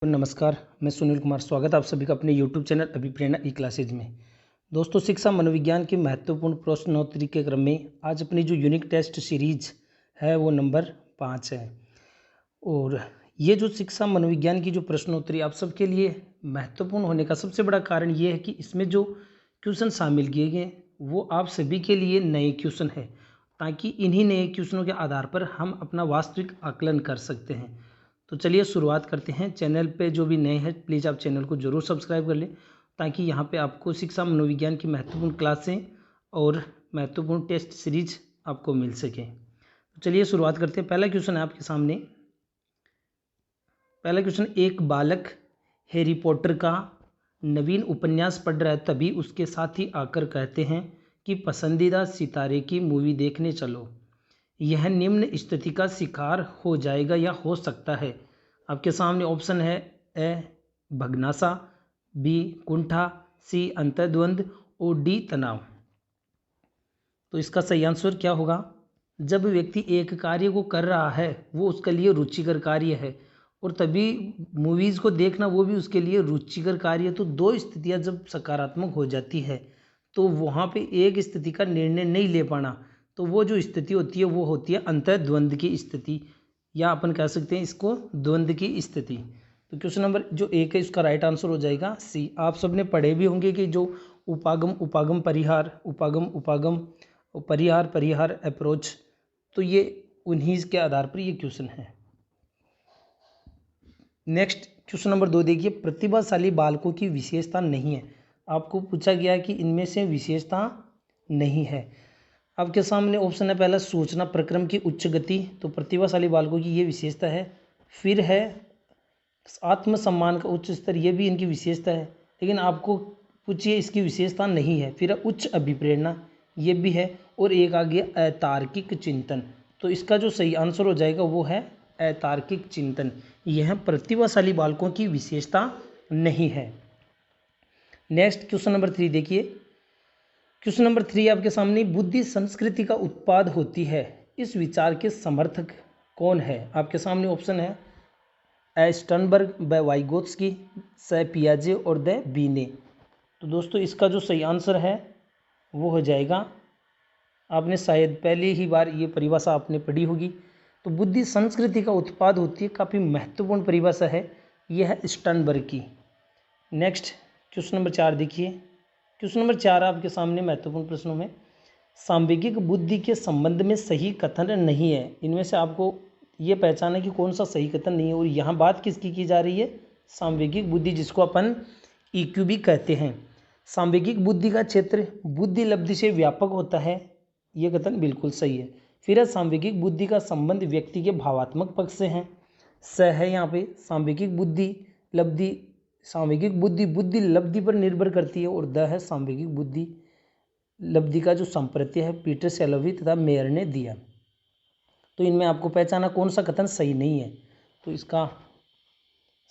नमस्कार, मैं सुनील कुमार। स्वागत है आप सभी का अपने YouTube चैनल अभिप्रेरणा ई क्लासेज में। दोस्तों, शिक्षा मनोविज्ञान के महत्वपूर्ण प्रश्नोत्तरी के क्रम में आज अपनी जो यूनिक टेस्ट सीरीज है वो नंबर 5 है। और ये जो शिक्षा मनोविज्ञान की जो प्रश्नोत्तरी आप सबके लिए महत्वपूर्ण होने का सबसे बड़ा कारण ये है कि इसमें जो क्वेश्चन शामिल किए गए वो आप सभी के लिए नए क्वेश्चन है, ताकि इन्हीं नए क्वेश्चनों के आधार पर हम अपना वास्तविक आकलन कर सकते हैं। तो चलिए शुरुआत करते हैं। चैनल पे जो भी नए हैं प्लीज़ आप चैनल को ज़रूर सब्सक्राइब कर लें, ताकि यहाँ पे आपको शिक्षा मनोविज्ञान की महत्वपूर्ण क्लासें और महत्वपूर्ण टेस्ट सीरीज आपको मिल सके। तो चलिए शुरुआत करते हैं। पहला क्वेश्चन है आपके सामने। पहला क्वेश्चन, एक बालक हैरी पॉटर का नवीन उपन्यास पढ़ रहा है, तभी उसके साथी आकर कहते हैं कि पसंदीदा सितारे की मूवी देखने चलो। यह निम्न स्थिति का शिकार हो जाएगा या हो सकता है। आपके सामने ऑप्शन है ए भगनासा, बी कुंठा, सी अंतर्द्वंद और डी तनाव। तो इसका सही आंसर क्या होगा? जब व्यक्ति एक कार्य को कर रहा है वो उसके लिए रुचिकर कार्य है, और तभी मूवीज़ को देखना वो भी उसके लिए रुचिकर कार्य है। तो दो स्थितियां जब सकारात्मक हो जाती है तो वहाँ पे एक स्थिति का निर्णय नहीं ले पाना, तो वो जो स्थिति होती है वो होती है अंतर्द्वंद की स्थिति, या अपन कह सकते हैं इसको द्वंद्व की स्थिति। तो क्वेश्चन नंबर जो एक है इसका राइट आंसर हो जाएगा सी। आप सबने पढ़े भी होंगे कि जो उपागम उपागम परिहार, उपागम उपागम परिहार परिहार अप्रोच, तो ये उन्हीं के आधार पर ये क्वेश्चन है। नेक्स्ट क्वेश्चन नंबर 2 देखिए, प्रतिभाशाली बालकों की विशेषता नहीं है। आपको पूछा गया है कि इनमें से विशेषता नहीं है। आपके सामने ऑप्शन है पहला सूचना प्रक्रम की उच्च गति, तो प्रतिभाशाली बालकों की ये विशेषता है। फिर है आत्मसम्मान का उच्च स्तर, ये भी इनकी विशेषता है, लेकिन आपको पूछिए इसकी विशेषता नहीं है। फिर उच्च अभिप्रेरणा, ये भी है, और एक आ गया अतार्किक चिंतन। तो इसका जो सही आंसर हो जाएगा वो है अतार्किक चिंतन। यह प्रतिभाशाली बालकों की विशेषता नहीं है। नेक्स्ट क्वेश्चन नंबर 3 देखिए। क्वेश्चन नंबर 3 आपके सामने, बुद्धि संस्कृति का उत्पाद होती है, इस विचार के समर्थक कौन है? आपके सामने ऑप्शन है ए स्टर्नबर्ग, ब वाइगोत्स्की, स पियाजे और द बीने। तो दोस्तों इसका जो सही आंसर है वो हो जाएगा, आपने शायद पहली ही बार ये परिभाषा आपने पढ़ी होगी। तो बुद्धि संस्कृति का उत्पाद होती है, काफ़ी महत्वपूर्ण परिभाषा है, यह है स्टर्नबर्ग की। नेक्स्ट क्वेश्चन नंबर 4 देखिए। क्वेश्चन नंबर 4 आपके सामने महत्वपूर्ण प्रश्नों में, सांवेगिक बुद्धि के संबंध में सही कथन नहीं है। इनमें से आपको ये पहचाना कि कौन सा सही कथन नहीं है, और यहाँ बात किसकी की जा रही है? सांवेगिक बुद्धि, जिसको अपन EQ भी कहते हैं। सांवेगिक बुद्धि का क्षेत्र बुद्धि लब्धि से व्यापक होता है, ये कथन बिल्कुल सही है। फिर है सांवेगिक बुद्धि का संबंध व्यक्ति के भावात्मक पक्ष से है, स है यहाँ पे। सांवेगिक बुद्धि लब्धि, सांवेगिक बुद्धि बुद्धि लब्धि पर निर्भर करती है, और द है सांवेगिक बुद्धि लब्धि का जो संप्रत्यय है पीटर सेलोवी तथा मेयर ने दिया। तो इनमें आपको पहचाना कौन सा कथन सही नहीं है। तो इसका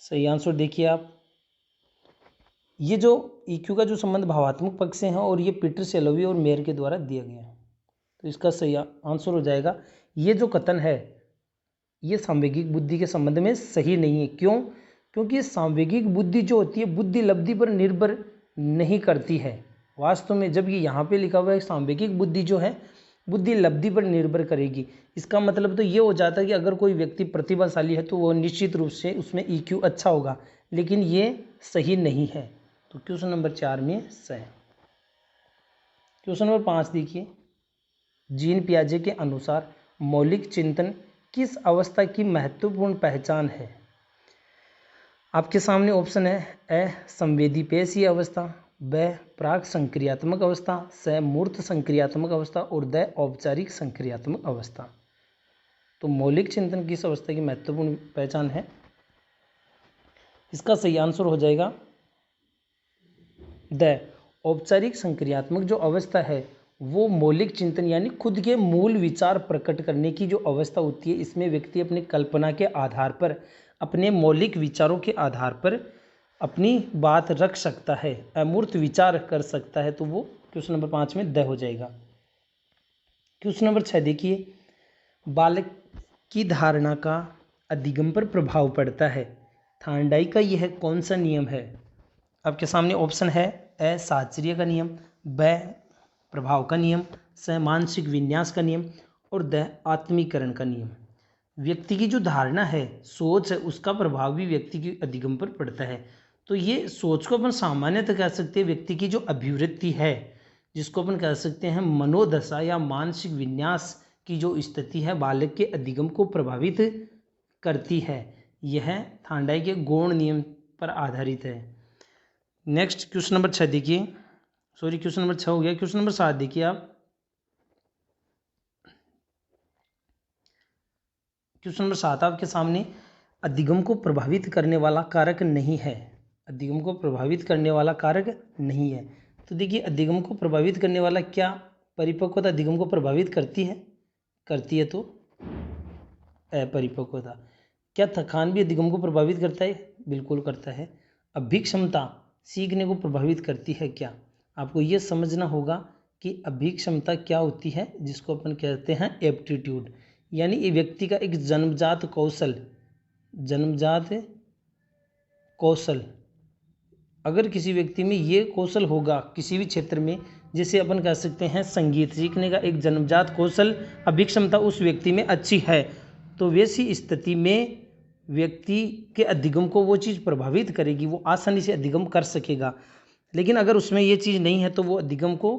सही आंसर देखिए आप, ये जो EQ का जो संबंध भावात्मक पक्ष से है और ये पीटर सेलोवी और मेयर के द्वारा दिया गया है। तो इसका सही आंसर हो जाएगा, ये जो कथन है ये सांवेगिक बुद्धि के संबंध में सही नहीं है। क्यों? क्योंकि सांवेगिक बुद्धि जो होती है बुद्धि लब्धि पर निर्भर नहीं करती है। वास्तव में जब ये यहाँ पे लिखा हुआ है सांवेगिक बुद्धि जो है बुद्धि लब्धि पर निर्भर करेगी, इसका मतलब तो ये हो जाता है कि अगर कोई व्यक्ति प्रतिभाशाली है तो वो निश्चित रूप से उसमें EQ अच्छा होगा, लेकिन ये सही नहीं है। तो क्वेश्चन नंबर 4 में सही। क्वेश्चन नंबर 5 देखिए। जीन पियाजे के अनुसार मौलिक चिंतन किस अवस्था की महत्वपूर्ण पहचान है? आपके सामने ऑप्शन है ए संवेदीपेशीय अवस्था, ब प्राक संक्रियात्मक अवस्था, स मूर्त संक्रियात्मक अवस्था और द औपचारिक संक्रियात्मक अवस्था। तो मौलिक चिंतन किस अवस्था की महत्वपूर्ण पहचान है? इसका सही आंसर हो जाएगा द औपचारिक संक्रियात्मक जो अवस्था है वो मौलिक चिंतन यानी खुद के मूल विचार प्रकट करने की जो अवस्था होती है, इसमें व्यक्ति अपनी कल्पना के आधार पर, अपने मौलिक विचारों के आधार पर अपनी बात रख सकता है, अमूर्त विचार कर सकता है। तो वो क्वेश्चन नंबर 5 में द हो जाएगा। क्वेश्चन नंबर 6 देखिए। बालक की धारणा का अधिगम पर प्रभाव पड़ता है, थांडाई का यह कौन सा नियम है? आपके सामने ऑप्शन है ए साहचर्य का नियम, ब प्रभाव का नियम, स मानसिक विन्यास का नियम और द आत्मीकरण का नियम। व्यक्ति की जो धारणा है, सोच है, उसका प्रभाव भी व्यक्ति के अधिगम पर पड़ता है। तो ये सोच को अपन सामान्यतः कह सकते हैं व्यक्ति की जो अभिवृत्ति है, जिसको अपन कह सकते हैं मनोदशा या मानसिक विन्यास की जो स्थिति है, बालक के अधिगम को प्रभावित करती है। यह थांडाई के गौण नियम पर आधारित है। नेक्स्ट क्वेश्चन नंबर 6 देखिए, क्वेश्चन नंबर 6 हो गया। क्वेश्चन नंबर 7 देखिए आप। क्वेश्चन नंबर 7 आपके सामने अधिगम को प्रभावित करने वाला कारक नहीं है। अधिगम को प्रभावित करने वाला कारक नहीं है। तो देखिए, अधिगम को प्रभावित करने वाला क्या परिपक्वता अधिगम को प्रभावित करती है? करती है तो अपरिपक्वता। क्या थकान भी अधिगम को प्रभावित करता है? बिल्कुल करता है। अभिक्षमता सीखने को प्रभावित करती है क्या? आपको ये समझना होगा कि अभिक्षमता क्या होती है, जिसको अपन कहते हैं एप्टीट्यूड, यानी ये व्यक्ति का एक जन्मजात कौशल। अगर किसी व्यक्ति में ये कौशल होगा किसी भी क्षेत्र में, जैसे अपन कह सकते हैं संगीत सीखने का एक जन्मजात कौशल, अभिक्षमता उस व्यक्ति में अच्छी है, तो वैसी स्थिति में व्यक्ति के अधिगम को वो चीज़ प्रभावित करेगी, वो आसानी से अधिगम कर सकेगा। लेकिन अगर उसमें ये चीज़ नहीं है तो वो अधिगम को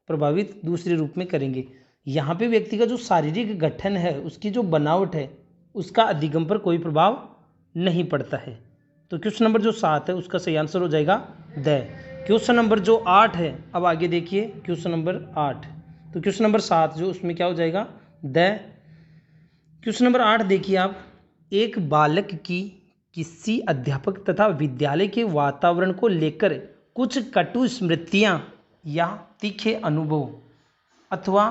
प्रभावित दूसरे रूप में करेंगे। यहाँ पे व्यक्ति का जो शारीरिक गठन है, उसकी जो बनावट है, उसका अधिगम पर कोई प्रभाव नहीं पड़ता है। तो क्वेश्चन नंबर जो 7 है उसका सही आंसर हो जाएगा द। क्वेश्चन नंबर जो 8 है, अब आगे देखिए क्वेश्चन नंबर 8। तो क्वेश्चन नंबर 7 जो उसमें क्या हो जाएगा द। क्वेश्चन नंबर 8 देखिए आप। एक बालक की किसी अध्यापक तथा विद्यालय के वातावरण को लेकर कुछ कटु स्मृतियाँ या तीखे अनुभव अथवा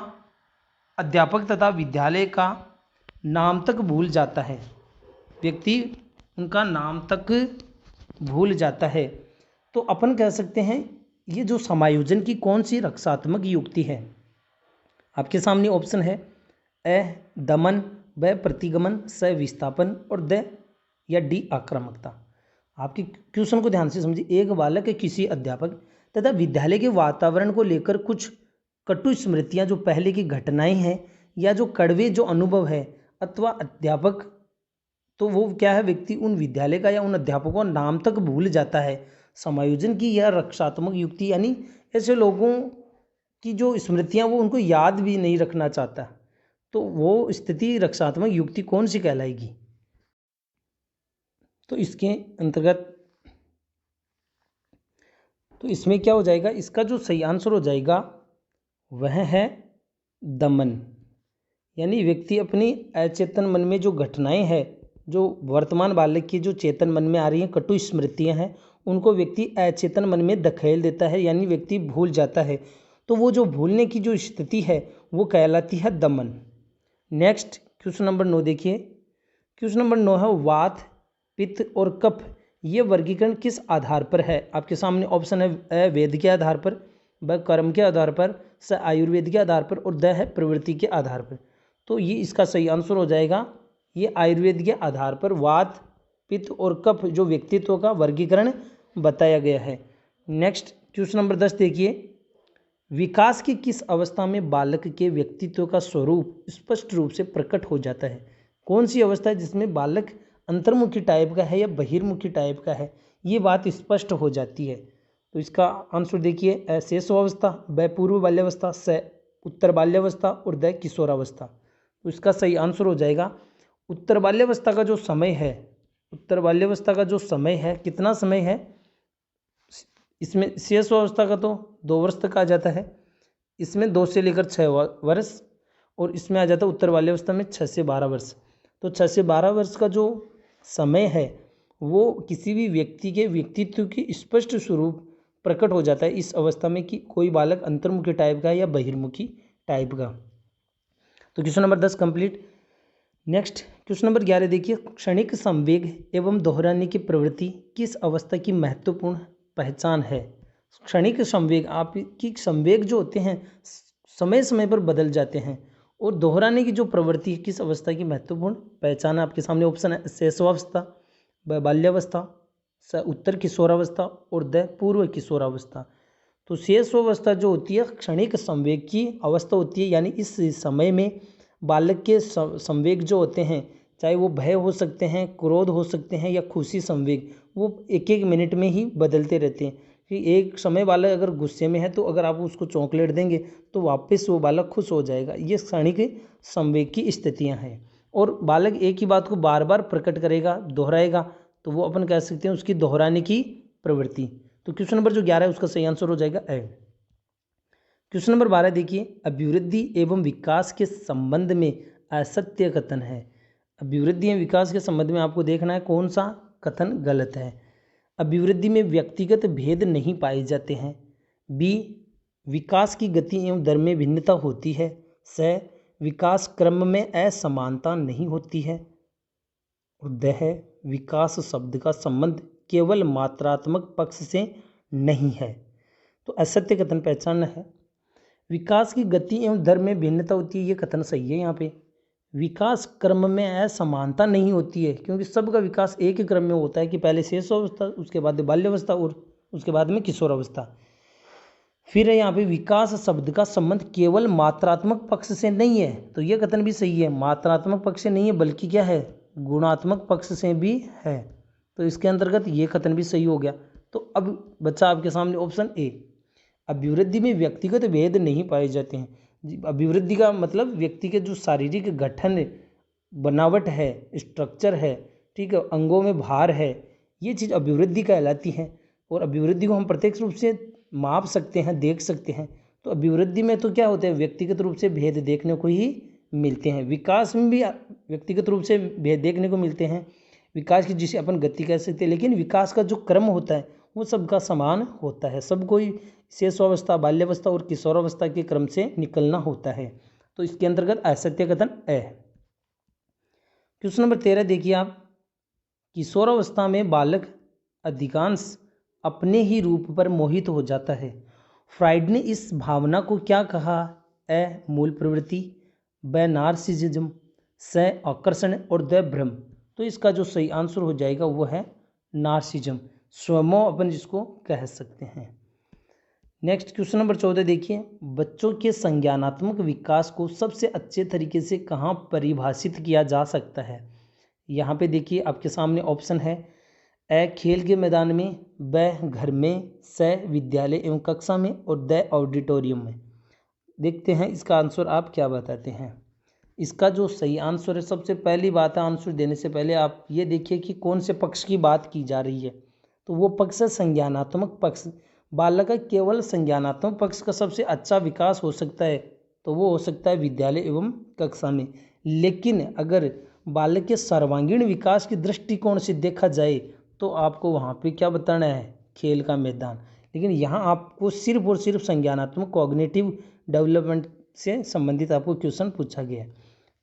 अध्यापक तथा विद्यालय का नाम तक भूल जाता है। व्यक्ति उनका नाम तक भूल जाता है। तो अपन कह सकते हैं ये जो समायोजन की कौन सी रक्षात्मक युक्ति है? आपके सामने ऑप्शन है ए दमन, ब प्रतिगमन, स विस्थापन और द या डी आक्रामकता। आपके क्वेश्चन को ध्यान से समझिए। एक बालक किसी अध्यापक तथा विद्यालय के वातावरण को लेकर कुछ कटु स्मृतियाँ, जो पहले की घटनाएं हैं या जो कड़वे जो अनुभव है, अथवा अध्यापक, तो वो क्या है, व्यक्ति उन विद्यालय का या उन अध्यापकों का नाम तक भूल जाता है। समायोजन की यह रक्षात्मक युक्ति, यानी ऐसे लोगों की जो स्मृतियाँ वो उनको याद भी नहीं रखना चाहता, तो वो स्थिति रक्षात्मक युक्ति कौन सी कहलाएगी? तो इसके अंतर्गत तो इसमें क्या हो जाएगा, इसका जो सही आंसर हो जाएगा वह है दमन। यानी व्यक्ति अपनी अचेतन मन में जो घटनाएं हैं, जो वर्तमान बालक की जो चेतन मन में आ रही हैं कटु स्मृतियां हैं, उनको व्यक्ति अचेतन मन में धकेल देता है, यानी व्यक्ति भूल जाता है। तो वो जो भूलने की जो स्थिति है वो कहलाती है दमन। नेक्स्ट क्वेश्चन नंबर 9 देखिए। क्वेश्चन नंबर 9 है वात, पित्त और कफ, ये वर्गीकरण किस आधार पर है? आपके सामने ऑप्शन है अ वेद के आधार पर, ब कर्म के आधार पर, स आयुर्वेद के आधार पर और द है प्रवृत्ति के आधार पर। तो ये इसका सही आंसर हो जाएगा, ये आयुर्वेद के आधार पर वात, पित्त और कफ जो व्यक्तित्व का वर्गीकरण बताया गया है। नेक्स्ट क्वेश्चन नंबर 10 देखिए। विकास की किस अवस्था में बालक के व्यक्तित्व का स्वरूप स्पष्ट रूप से प्रकट हो जाता है? कौन सी अवस्था है जिसमें बालक अंतर्मुखी टाइप का है या बहिर्मुखी टाइप का है, ये बात स्पष्ट हो जाती है? तो इसका आंसर देखिए अ शैशवावस्था, ब पूर्व बाल्यावस्था, स उत्तर बाल्यावस्था और द किशोरावस्था। तो इसका सही आंसर हो जाएगा उत्तर बाल्यावस्था का जो समय है, उत्तर बाल्यावस्था का जो समय है, कितना समय है इसमें? शैशवावस्था का तो 2 वर्ष तक आ जाता है, इसमें 2 से लेकर 6 वर्ष, और इसमें आ जाता है उत्तर बाल्यावस्था में 6 से 12 वर्ष। तो 6 से 12 वर्ष का जो समय है वो किसी भी व्यक्ति के व्यक्तित्व की स्पष्ट स्वरूप प्रकट हो जाता है इस अवस्था में कि कोई बालक अंतर्मुखी टाइप का है या बहिर्मुखी टाइप का। तो question number 10 complete. Next question number 11 देखिए। क्षणिक संवेग एवं दोहराने की प्रवृत्ति किस अवस्था की महत्वपूर्ण पहचान है? क्षणिक संवेग, आपकी संवेग जो होते हैं समय समय पर बदल जाते हैं, और दोहराने की जो प्रवृत्ति किस अवस्था की महत्वपूर्ण पहचान है? आपके सामने ऑप्शन है शैशवावस्था, ब बाल्यावस्था, स उत्तर किशोरावस्था और द पूर्व किशोरावस्था। तो शेष अवस्था जो होती है क्षणिक संवेग की अवस्था होती है, यानी इस समय में बालक के संवेग जो होते हैं, चाहे वो भय हो सकते हैं, क्रोध हो सकते हैं या खुशी संवेग, वो एक एक मिनट में ही बदलते रहते हैं। कि एक समय बालक अगर गुस्से में है तो अगर आप उसको चॉकलेट देंगे तो वापस वो बालक खुश हो जाएगा। ये क्षणिक संवेग की स्थितियाँ हैं। और बालक एक ही बात को बार बार प्रकट करेगा, दोहराएगा, तो वो अपन कह सकते हैं उसकी दोहराने की प्रवृत्ति। तो क्वेश्चन नंबर जो 11 है उसका सही आंसर हो जाएगा ए। क्वेश्चन नंबर 12 देखिए, अभिवृद्धि एवं विकास के संबंध में असत्य कथन है। अभिवृद्धि एवं विकास के संबंध में आपको देखना है कौन सा कथन गलत है। अभिवृद्धि में व्यक्तिगत भेद नहीं पाए जाते हैं। बी, विकास की गति एवं दर में भिन्नता होती है। स, विकास क्रम में असमानता नहीं होती है। और द है, विकास शब्द का संबंध केवल मात्रात्मक पक्ष से नहीं है। तो असत्य कथन पहचानना है। विकास की गति एवं दर में भिन्नता होती है, ये कथन सही है। यहाँ पे विकास क्रम में असमानता नहीं होती है, क्योंकि सबका विकास एक ही क्रम में होता है कि पहले शेषावस्था, उसके बाद बाल्यावस्था और उसके बाद में किशोरावस्था। फिर है यहाँ पे विकास शब्द का संबंध केवल मात्रात्मक पक्ष से नहीं है, तो ये कथन भी सही है। मात्रात्मक पक्ष से नहीं है बल्कि क्या है, गुणात्मक पक्ष से भी है। तो इसके अंतर्गत ये कथन भी सही हो गया। तो अब बच्चा आपके सामने ऑप्शन ए, अभिवृद्धि में व्यक्तिगत भेद नहीं पाए जाते हैं। अभिवृद्धि का मतलब व्यक्ति के जो शारीरिक गठन, बनावट है, स्ट्रक्चर है, ठीक है, अंगों में भार है, ये चीज़ अभिवृद्धि कहलाती है। और अभिवृद्धि को हम प्रत्यक्ष रूप से माप सकते हैं, देख सकते हैं। तो अभिवृद्धि में तो क्या होता है, व्यक्तिगत रूप से भेद देखने को ही मिलते हैं। विकास में भी व्यक्तिगत रूप से भेद देखने को मिलते हैं, विकास की जिसे अपन गति कह सकते हैं। लेकिन विकास का जो क्रम होता है वो सबका समान होता है। सबको ही शेषावस्था, बाल्यावस्था और किशोरावस्था के क्रम से निकलना होता है। तो इसके अंतर्गत असत्य कथन है। क्वेश्चन नंबर 13 देखिए आप, किशोरावस्था में बालक अधिकांश अपने ही रूप पर मोहित हो जाता है। फ्राइड ने इस भावना को क्या कहा। ए, मूल प्रवृत्ति, ब, नार्सिसिज्म, स, आकर्षण और द, भ्रम। तो इसका जो सही आंसर हो जाएगा वो है नार्सिज्म, स्वमोह अपन जिसको कह सकते हैं। नेक्स्ट क्वेश्चन नंबर 14 देखिए, बच्चों के संज्ञानात्मक विकास को सबसे अच्छे तरीके से कहाँ परिभाषित किया जा सकता है। यहाँ पे देखिए आपके सामने ऑप्शन है। ए, खेल के मैदान में, ब, घर में, स, विद्यालय एवं कक्षा में और द, ऑडिटोरियम में। देखते हैं इसका आंसर आप क्या बताते हैं। इसका जो सही आंसर है, सबसे पहली बात है आंसर देने से पहले आप ये देखिए कि कौन से पक्ष की बात की जा रही है। तो वो पक्ष है संज्ञानात्मक पक्ष। बालक का केवल संज्ञानात्मक पक्ष का सबसे अच्छा विकास हो सकता है तो वो हो सकता है विद्यालय एवं कक्षा में। लेकिन अगर बालक के सर्वांगीण विकास के दृष्टिकोण से देखा जाए तो आपको वहाँ पे क्या बताना है, खेल का मैदान। लेकिन यहाँ आपको सिर्फ और सिर्फ संज्ञानात्मक कॉग्निटिव डेवलपमेंट से संबंधित आपको क्वेश्चन पूछा गया है।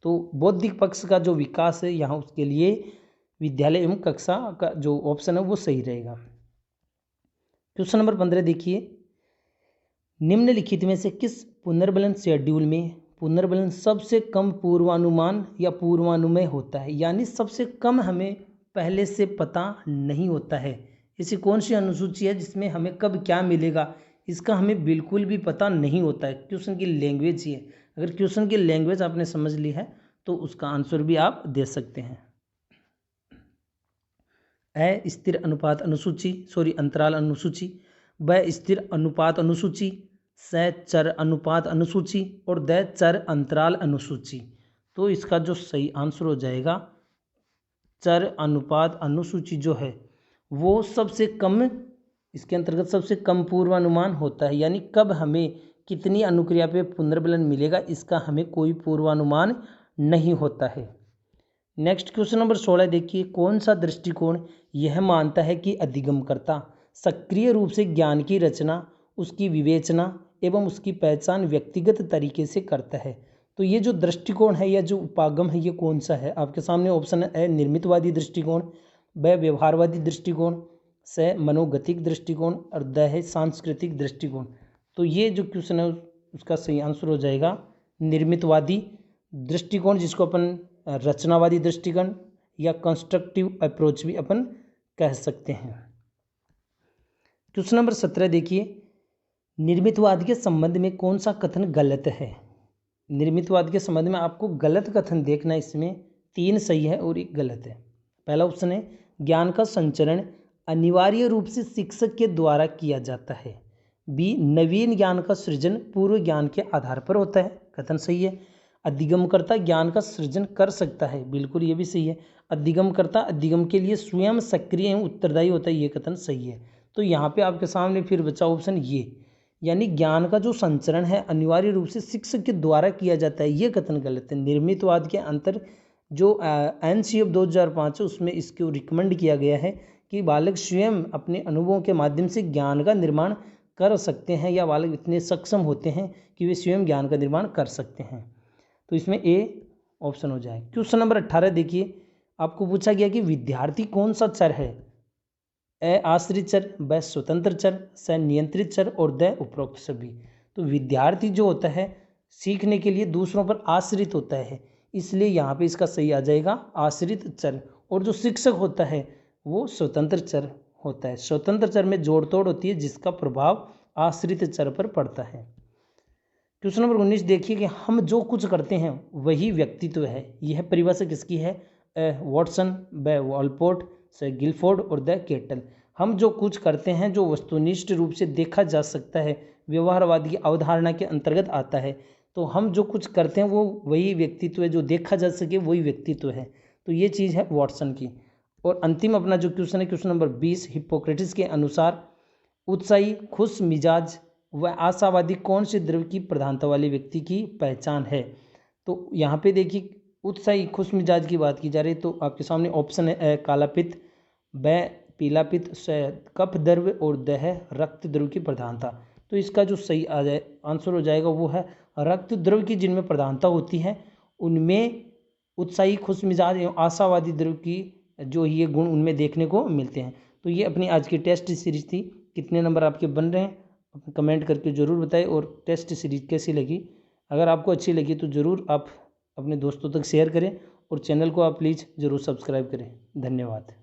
तो बौद्धिक पक्ष का जो विकास है यहाँ उसके लिए विद्यालय एवं कक्षा का जो ऑप्शन है वो सही रहेगा। क्वेश्चन नंबर 15 देखिए, निम्नलिखित में से किस पुनर्बलन शेड्यूल में पुनर्बलन सबसे कम पूर्वानुमान या पूर्वानुमेय होता है, यानी सबसे कम हमें पहले से पता नहीं होता है। ऐसी कौन सी अनुसूची है जिसमें हमें कब क्या मिलेगा इसका हमें बिल्कुल भी पता नहीं होता है। क्वेश्चन की लैंग्वेज ही है। अगर क्वेश्चन की लैंग्वेज आपने समझ ली है तो उसका आंसर भी आप दे सकते हैं। ए, स्थिर अनुपात अनुसूची, अंतराल अनुसूची, ब, स्थिर अनुपात अनुसूची, स, चर अनुपात अनुसूची और द, चर अंतराल अनुसूची। तो इसका जो सही आंसर हो जाएगा चर अनुपात अनुसूची जो है वो सबसे कम, इसके अंतर्गत सबसे कम पूर्वानुमान होता है, यानी कब हमें कितनी अनुक्रिया पे पुनर्बलन मिलेगा इसका हमें कोई पूर्वानुमान नहीं होता है। नेक्स्ट क्वेश्चन नंबर 16 देखिए, कौन सा दृष्टिकोण यह मानता है कि अधिगमकर्ता सक्रिय रूप से ज्ञान की रचना, उसकी विवेचना एवं उसकी पहचान व्यक्तिगत तरीके से करता है। तो ये जो दृष्टिकोण है या जो उपागम है ये कौन सा है, आपके सामने ऑप्शन है। निर्मितवादी दृष्टिकोण, ब, व्यवहारवादी दृष्टिकोण, स, मनोगतिक दृष्टिकोण और द है सांस्कृतिक दृष्टिकोण। तो ये जो क्वेश्चन है उसका सही आंसर हो जाएगा निर्मितवादी दृष्टिकोण, जिसको अपन रचनावादी दृष्टिकोण या कंस्ट्रक्टिव अप्रोच भी अपन कह सकते हैं। क्वेश्चन नंबर 17 देखिए, निर्मितवाद के संबंध में कौन सा कथन गलत है। निर्मितवाद के संबंध में आपको गलत कथन देखना, इसमें 3 सही है और 1 गलत है। पहला ऑप्शन है, ज्ञान का संचरण अनिवार्य रूप से शिक्षक के द्वारा किया जाता है। बी, नवीन ज्ञान का सृजन पूर्व ज्ञान के आधार पर होता है, कथन सही है। अधिगमकर्ता ज्ञान का सृजन कर सकता है, बिल्कुल ये भी सही है। अधिगमकर्ता अधिगम के लिए स्वयं सक्रिय एवं उत्तरदायी होता है, ये कथन सही है। तो यहाँ पे आपके सामने फिर बचा ऑप्शन ये, यानी ज्ञान का जो संचरण है अनिवार्य रूप से शिक्षक के द्वारा किया जाता है, ये कथन गलत है। निर्मितवाद के अंतर जो NCF 2005 है उसमें इसको रिकमेंड किया गया है कि बालक स्वयं अपने अनुभवों के माध्यम से ज्ञान का निर्माण कर सकते हैं, या बालक इतने सक्षम होते हैं कि वे स्वयं ज्ञान का निर्माण कर सकते हैं। तो इसमें ए ऑप्शन हो जाए। क्वेश्चन नंबर 18 देखिए, आपको पूछा गया कि विद्यार्थी कौन सा चर है। ए आश्रित चर, ब स्वतंत्र चर, स नियंत्रित चर और द उपरोक्त सभी। तो विद्यार्थी जो होता है सीखने के लिए दूसरों पर आश्रित होता है, इसलिए यहाँ पे इसका सही आ जाएगा आश्रित चर। और जो शिक्षक होता है वो स्वतंत्र चर होता है। स्वतंत्र चर में जोड़ तोड़ होती है जिसका प्रभाव आश्रित चर पर पड़ता है। क्वेश्चन नंबर 19 देखिए कि हम जो कुछ करते हैं वही व्यक्तित्व है। यह परिभाषा किसकी है। वॉटसन, ब वॉलपोर्ट, से गिलफोर्ड और द केटल। हम जो कुछ करते हैं जो वस्तुनिष्ठ रूप से देखा जा सकता है व्यवहारवाद की अवधारणा के अंतर्गत आता है। तो हम जो कुछ करते हैं वो वही व्यक्तित्व है, जो देखा जा सके वही व्यक्तित्व है। तो ये चीज़ है वॉटसन की। और अंतिम अपना जो क्वेश्चन है क्वेश्चन नंबर 20, हिप्पोक्रेटिस के अनुसार उत्साही, खुश मिजाज व आशावादी कौन से द्रव्य की प्रधानता वाले व्यक्ति की पहचान है। तो यहाँ पे देखिए उत्साही खुश मिजाज की बात की जा रही है, तो आपके सामने ऑप्शन है काला पित्त, ब पीला पित्त, स कफ द्रव्य और द है रक्त द्रव्य की प्रधानता। तो इसका जो सही आ जाए आंसर हो जाएगा वो है रक्त द्रव्य की जिनमें प्रधानता होती है उनमें उत्साही, खुश मिजाज एवं आशावादी द्रव्य की जो ये गुण उनमें देखने को मिलते हैं। तो ये अपनी आज की टेस्ट सीरीज थी। कितने नंबर आपके बन रहे हैं कमेंट करके ज़रूर बताएं, और टेस्ट सीरीज कैसी लगी। अगर आपको अच्छी लगी तो ज़रूर आप अपने दोस्तों तक शेयर करें और चैनल को आप प्लीज़ ज़रूर सब्सक्राइब करें। धन्यवाद।